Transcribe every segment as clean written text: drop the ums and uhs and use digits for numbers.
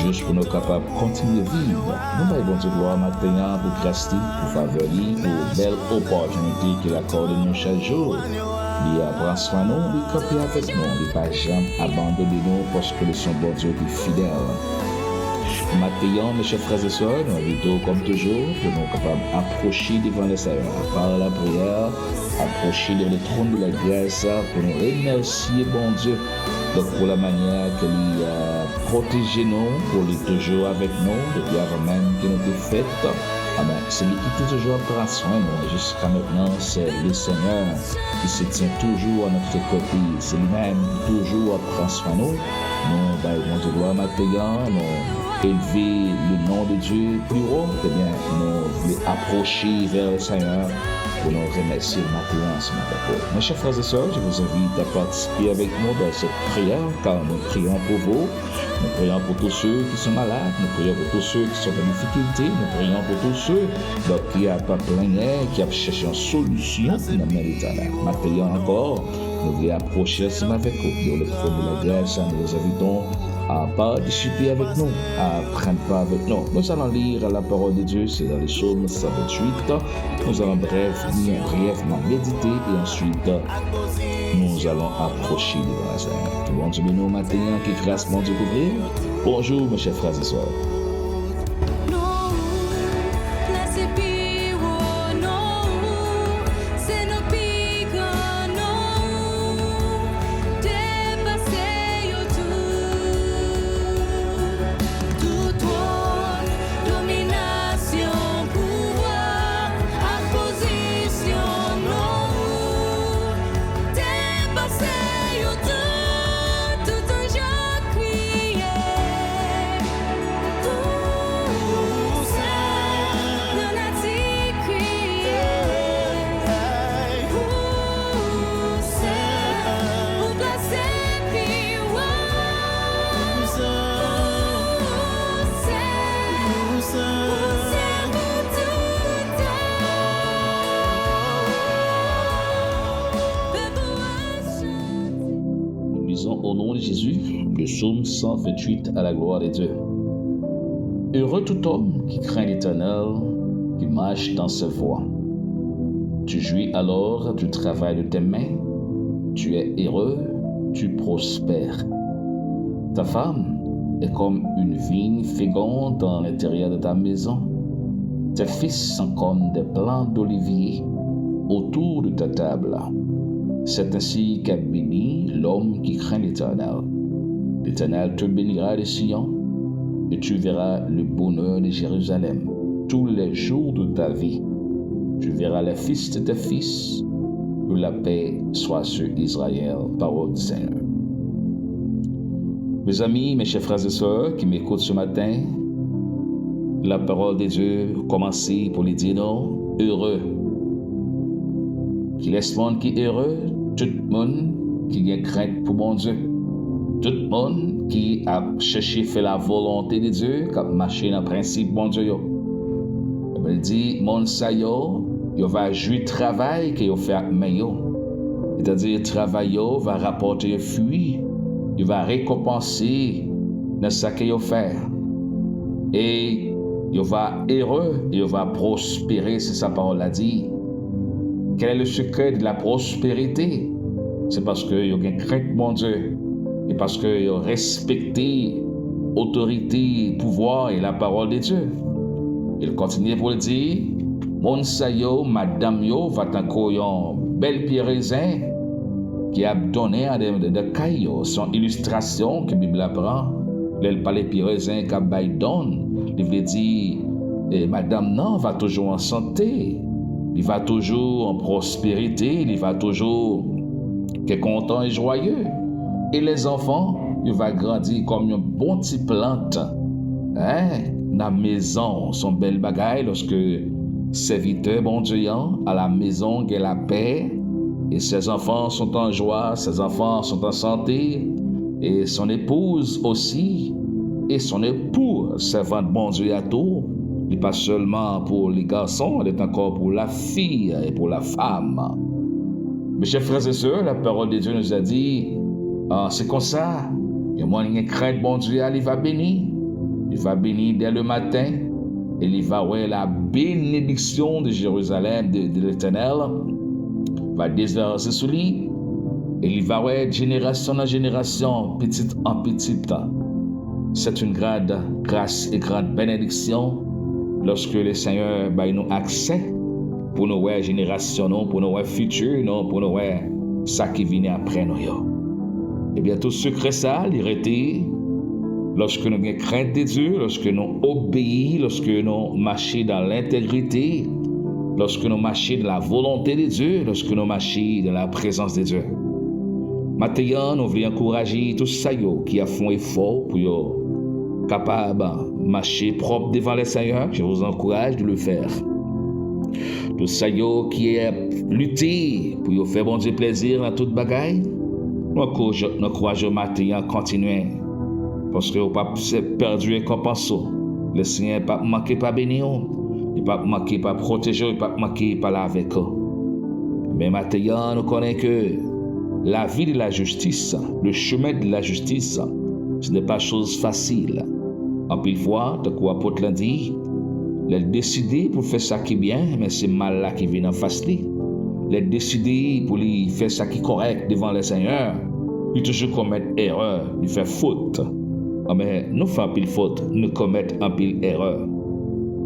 juste pour nous capables de continuer à vivre. Nous avons bon Dieu gloire maintenant pour grâce, pour faveur, pour belle opportunité qu'il accorde nous chaque jour. Il prend soin de nous, il campe avec nous, il ne va jamais abandonner nous parce que nous sommes bon Dieu qui est fidèle. Maintenant, mes chers frères et sœurs, nous invitons comme toujours pour nous capables d'approcher devant le Seigneur par la prière, approcher devant le trône de la grâce pour nous remercier bon Dieu donc pour la manière qu'il a protégé nous, pour lui toujours avec nous depuis avant même qu'il nous ait fait. Amen. C'est lui qui peut toujours prendre soin de nous. Jusqu'à maintenant, c'est le Seigneur qui se tient toujours à notre côté. C'est lui-même qui toujours prend soin de nous. Nous, bon Dieu, gloire maintenant, nous élever le nom de Dieu plus haut. Eh bien, nous voulons approcher vers le Seigneur pour nous remercier le matin ce matin. Mes chers frères et sœurs, je vous invite à participer avec nous dans cette prière, car nous prions pour vous, nous prions pour tous ceux qui sont malades, nous prions pour tous ceux qui sont en difficulté, nous prions pour tous ceux qui n'ont pas plaigné, qui ont cherché une solution dans l'Éternel. Maintenant encore, nous voulons approcher ensemble avec vous, dans le trône de la grâce, nous les invitons à participer avec nous, à prendre part avec nous. Nous allons lire la parole de Dieu, c'est dans le psaume 128. Nous allons brièvement méditer et ensuite nous allons approcher devant la Seigneur. Tout le monde se met nous matin, que grâce mon Dieu couvrir. Bonjour mes chers frères et sœurs. Au nom de Jésus, le psaume 128 à la gloire de Dieu. Heureux tout homme qui craint l'Éternel, qui marche dans ses voies. Tu jouis alors du travail de tes mains, tu es heureux, tu prospères. Ta femme est comme une vigne féconde dans l'intérieur de ta maison. Tes fils sont comme des plants d'olivier autour de ta table. C'est ainsi qu'a béni l'homme qui craint l'Éternel. L'Éternel te bénira de Sion, et tu verras le bonheur de Jérusalem tous les jours de ta vie. Tu verras les fils de tes fils, que la paix soit sur Israël. Parole du Seigneur. Mes amis, mes chers frères et sœurs qui m'écoutent ce matin, la parole de Dieu commence pour les dire non, heureux. Qui laisse le monde qui est heureux, tout le monde qui a crainte pour mon Dieu. Tout le monde qui a cherché faire la volonté de Dieu, qui a marché dans le principe bon Dieu. Il dit, mon sa yo va jouer travail que yo fait avec main yo. C'est-à-dire, travail yo va rapporter un fruit, il va récompenser dans ce que yo fait. Et il va heureux, il va prospérer, c'est sa parole a dit. Quel est le secret de la prospérité? C'est parce qu'il y a une crainte, mon Dieu, et parce qu'il y a respecté l'autorité, le pouvoir et la parole de Dieu. Il continue pour le dire, mon sayo, madame yo, va t'encore un bel pied raisin qui a donné à des cailloux, son illustration que la Bible apprend. Elle parle de pied raisin qu'a donne. Il veut dire, madame non, va toujours en santé. Il va toujours en prospérité, il va toujours content et joyeux. Et les enfants, il va grandir comme une bonne petite plante. La maison, son bel bagaille, lorsque serviteur, bon Dieu, à la maison, il y a la paix, et ses enfants sont en joie, ses enfants sont en santé, et son épouse aussi, et son époux, servant de bon Dieu à tout. Il n'est pas seulement pour les garçons, elle est encore pour la fille et pour la femme. Mes chers frères et sœurs, la parole de Dieu nous a dit, c'est comme ça, il y a moyen de craindre bon Dieu, il va bénir. Il va bénir dès le matin et il va voir la bénédiction de Jérusalem, de l'Éternel. Il va déverser sur lui et il va voir génération en génération, petite en petite. C'est une grande grâce et grande bénédiction lorsque le Seigneur nous accès pour nous voir génération, pour nous voir futur, pour nous voir ça qui vient après nous. Et bien tout secret ça, l'irrité, lorsque nous avons crainte de Dieu, lorsque nous obéissons, lorsque nous marchons dans l'intégrité, lorsque nous marchons dans la volonté de Dieu, lorsque nous marchons dans la présence de Dieu. Maintenant, nous voulons encourager tous ceux qui font effort pour capable de marcher propre devant le Seigneur. Je vous encourage de le faire. Tous ceux qui ont lutté pour faire bon Dieu plaisir dans toute bagaille, nous encourageons maintenant à continuer. Parce que vous n'avez pas perdu et compensé. Le Seigneur n'a pas manqué pas bénir, il n'a pas manqué pas protéger, il n'a pas manqué pas là avec eux. Mais maintenant, nous connaissons que la vie de la justice, le chemin de la justice, ce n'est pas chose facile. En pile fois, de quoi l'apôtre l'a dit, il a décidé pour faire ça qui est bien, mais c'est mal là qui vient en face de lui. Il a décidé pour lui faire ça qui est correct devant le Seigneur, il toujours commettre erreur, il fait faute. Mais nous faisons pile faute, nous commettons un pile erreur.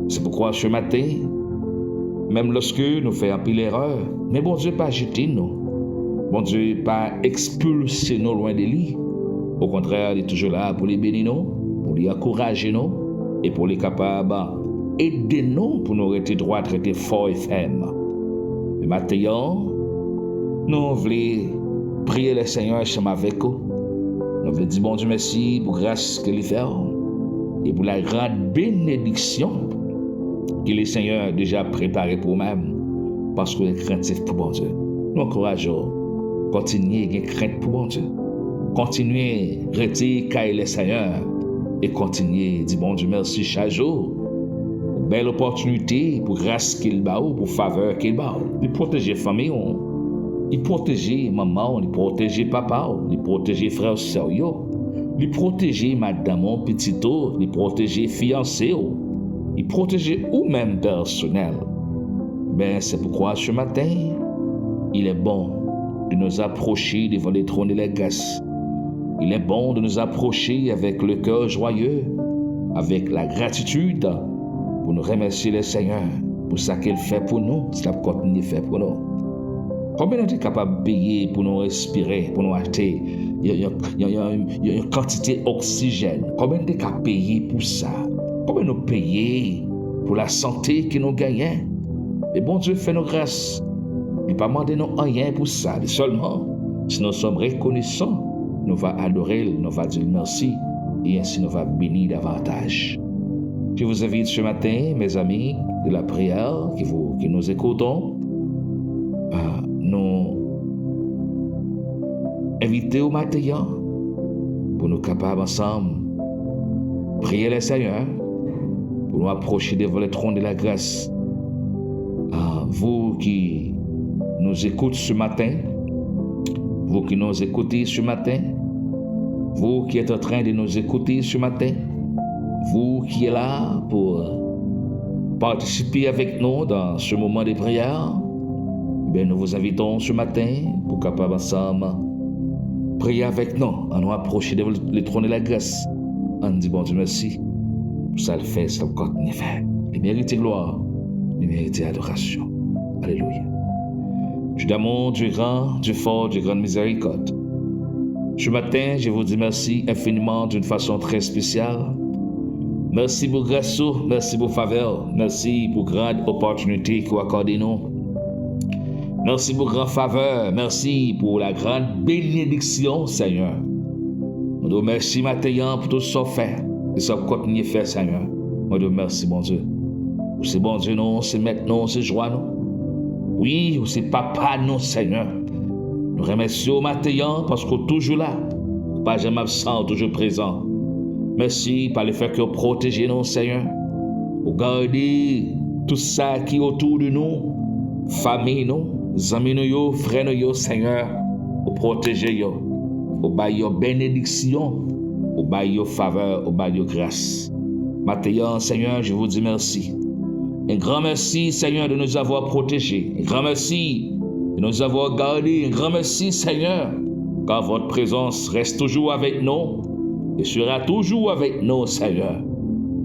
C'est pourquoi ce matin, même lorsque nous faisons un pile erreur, mais bon Dieu pas jeter nous. Bon Dieu pas expulser nous loin de lui. Au contraire, il est toujours là pour les bénir nous, pour les encourager nous et pour les capables aider nous pour nous rester droits, rester forts et fermes. Mais maintenant, nous voulons prier le Seigneur ensemble avec vous. Nous voulons dire bon Dieu merci pour la grâce qu'il a fait et pour la grande bénédiction que le Seigneur a déjà préparée pour nous-mêmes parce qu'il est craintif pour bon Dieu. Nous encourageons, continuez à être crainte pour bon Dieu. Continuez à rester avec le Seigneur et continuez à dire bon Dieu merci chaque jour. Pour belle opportunité, pour grâce qu'il a, pour faveur qu'il a. Il protège la famille. Il protège maman, il protège papa, il protège frère sérieux, il protège madame, petit, il protège fiancé, il protège ou même personnel. Ben, c'est pourquoi ce matin, il est bon de nous approcher devant les trônes de la grâce. Il est bon de nous approcher avec le cœur joyeux, avec la gratitude, pour nous remercier le Seigneur pour ce qu'il fait pour nous, ce qu'il continue de faire pour nous. Combien on est capable de payer pour nous respirer, pour nous acheter il y a une quantité d'oxygène? Combien on est capable de payer pour ça? Combien nous payons pour la santé que nous gagnons? Mais bon Dieu fait nos grâces. Il ne pas demander nous rien pour ça. Seulement, si nous sommes reconnaissants, nous allons adorer, nous allons dire merci et ainsi nous allons bénir davantage. Je vous invite ce matin, mes amis, de la prière, qui nous écoutons, nous inviter au matin pour nous capables ensemble prier le Seigneur pour nous approcher devant le trône de la grâce. Vous qui nous écoutez ce matin, vous qui nous écoutez ce matin, vous qui êtes en train de nous écouter ce matin, vous qui êtes là pour participer avec nous dans ce moment de prière, bien, nous vous invitons ce matin pour capable ensemble prier avec nous, en nous approcher devant le trône de la grâce. On dit bon Dieu merci, ça le fait, ça le continue faire. Il mérite gloire, il mérite adoration. Alléluia. Dieu d'amour, Dieu grand, Dieu fort, Dieu grande miséricorde. Ce matin, je vous dis merci infiniment d'une façon très spéciale. Merci pour grâce, merci pour faveur, merci pour grande opportunité que vous accordez nous. Merci pour grande faveur, merci pour la grande bénédiction, Seigneur. Nous te remercions maintenant pour tout ce qu'on fait et ce qu'on continue à faire, Seigneur. Nous te remercions, bon Dieu. C'est bon Dieu, non, c'est maintenant, c'est joie, non. Oui, c'est papa, non, Seigneur. Nous remercions maintenant parce qu'on est toujours là, pas jamais absent, toujours présent. Merci par le fait que vous protégez nous, Seigneur. Vous gardez tout ça qui est autour de nous, famille, nous, amis, nous, frères, nous, Seigneur. Vous protégez, vous baillez bénédiction, vous baillez faveur, vous baillez grâce. Maintenant, Seigneur, je vous dis merci. Un grand merci, Seigneur, de nous avoir protégés. Un grand merci de nous avoir gardés. Un grand merci, Seigneur, car votre présence reste toujours avec nous et sera toujours avec nous, Seigneur.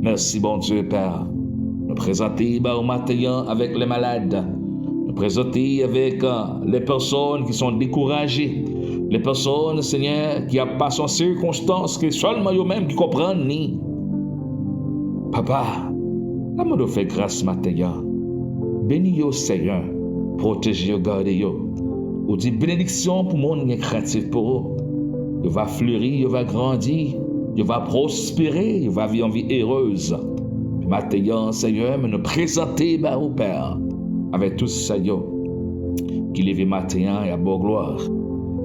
Merci, bon Dieu, Père. Nous présenter au matin avec les malades. Nous présenter avec les personnes qui sont découragées. Les personnes, Seigneur, qui passent en circonstances que seulement eux-mêmes qui comprennent. Ni. Papa, comment nous fait grâce matin? Bénis yo, Seigneur. Protégez yo, gardez yo. Ou dit bénédiction pour mon monde créatif pour eux. Il va fleurir, il va grandir, il va prospérer, il va vivre une vie heureuse. Maintenant, Seigneur, nous présenter au Père avec tout ça qui lève matin et à bonne gloire.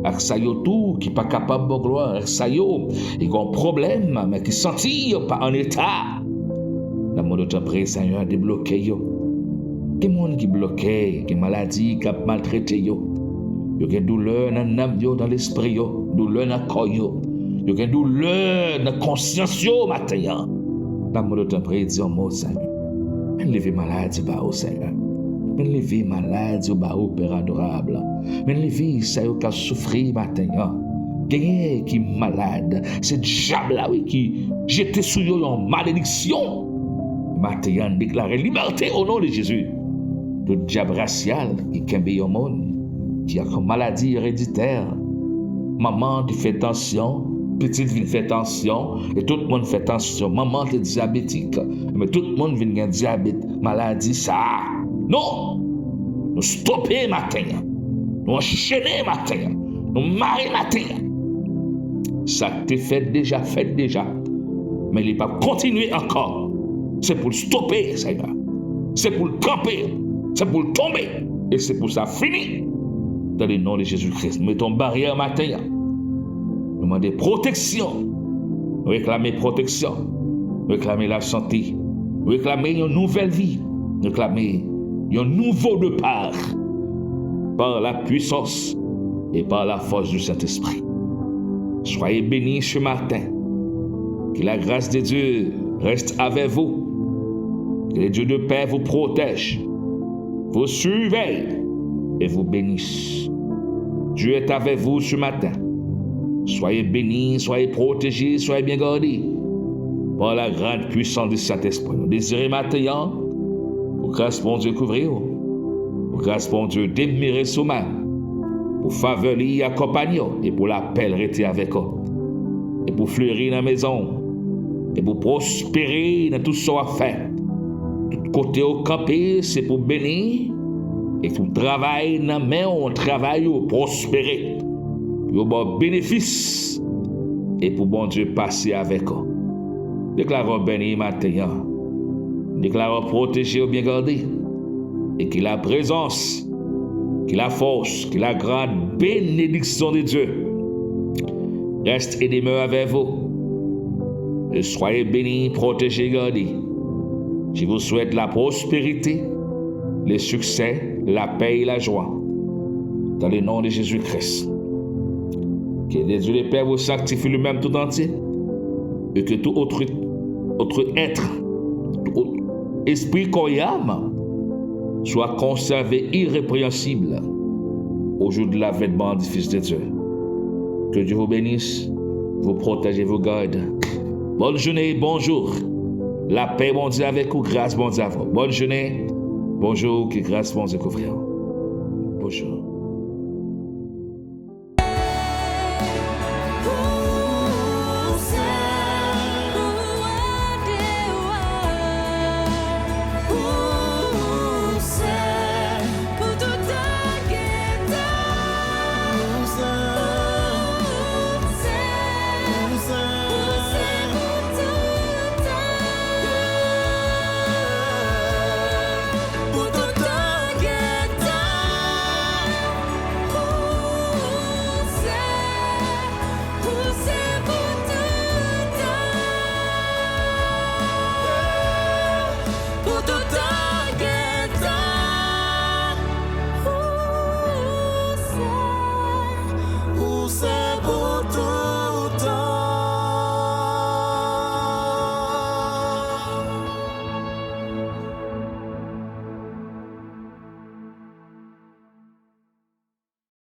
Avec ça tout qui n'est pas capable de gloire, avec ça qui a un problème, mais qui sentit pas en état. Dans mon autre après, Seigneur, débloquer yo. Des gens qui bloquent, qui maladie, qui maltraité yo. Il y a des douleurs dans l'âme, dans l'esprit, douleur dans le corps, il y a des douleurs dans la conscience matin. Dans mon autre après, dis un mot, Seigneur. Mais lever maladie, au Seigneur. Mais lever maladie, au Père adorable. Mais lever ça qui a souffert matin. Quelqu'un qui est malade, c'est diable là qui jette sur eux en malédiction. Matin, déclarer liberté au nom de Jésus. Tout diable racial qui kembe au monde. Qui a comme maladie héréditaire. Maman qui fait tension, petite vie fait tension, et tout le monde fait tension. Maman est diabétique, mais tout le monde vient diabète, maladie, ça. Non! Nous stopper matin, nous enchaîner matin, nous marrer matin. Ça t'est fait déjà, mais il n'est pas continuer encore. C'est pour le stopper, Seigneur. C'est pour le camper, c'est pour le tomber, et c'est pour ça finir. Dans le nom de Jésus-Christ, nous mettons barrière matin. Nous demandons protection. Nous réclamons protection. Nous réclamons la santé. Nous réclamons une nouvelle vie. Nous réclamons un nouveau départ par la puissance et par la force du Saint-Esprit. Soyez bénis ce matin. Que la grâce de Dieu reste avec vous. Que le Dieu de paix vous protège, vous surveille et vous bénisse. Dieu est avec vous ce matin. Soyez bénis, soyez protégés, soyez bien gardés par la grande puissance du Saint-Esprit. Nous désirons maintenant, pour grâce mon Dieu couvrir, pour grâce mon Dieu démirer sous main, pour faveur y accompagner et pour l'appel rester avec eux, et pour fleurir dans la maison, et pour prospérer dans tout ce qu'on a fait. Tout côté au campé, c'est pour bénir. Et tout travail dans la main, on travaille pour prospérer, pour bon bénéfice, et pour bon Dieu passer avec eux. Déclarons béni matin, déclarons protégé ou bien gardé, et que la présence, que la force, que la grande bénédiction de Dieu reste et demeure avec vous. Et soyez bénis, protégés, gardés. Je vous souhaite la prospérité, le succès, la paix et la joie. Dans le nom de Jésus-Christ. Que les Dieu le Père vous sanctifie lui-même tout entier. Et que tout autre être, tout autre esprit, corps et âme soit conservé irrépréhensible au jour de l'avènement du Fils de Dieu. Que Dieu vous bénisse, vous protège et vous garde. Bonne journée, bonjour. La paix, bon Dieu, avec vous, grâce, bon Dieu, à vous. Bonne journée. Bonjour, que grâce, bon Dieu, couvrir. Bonjour.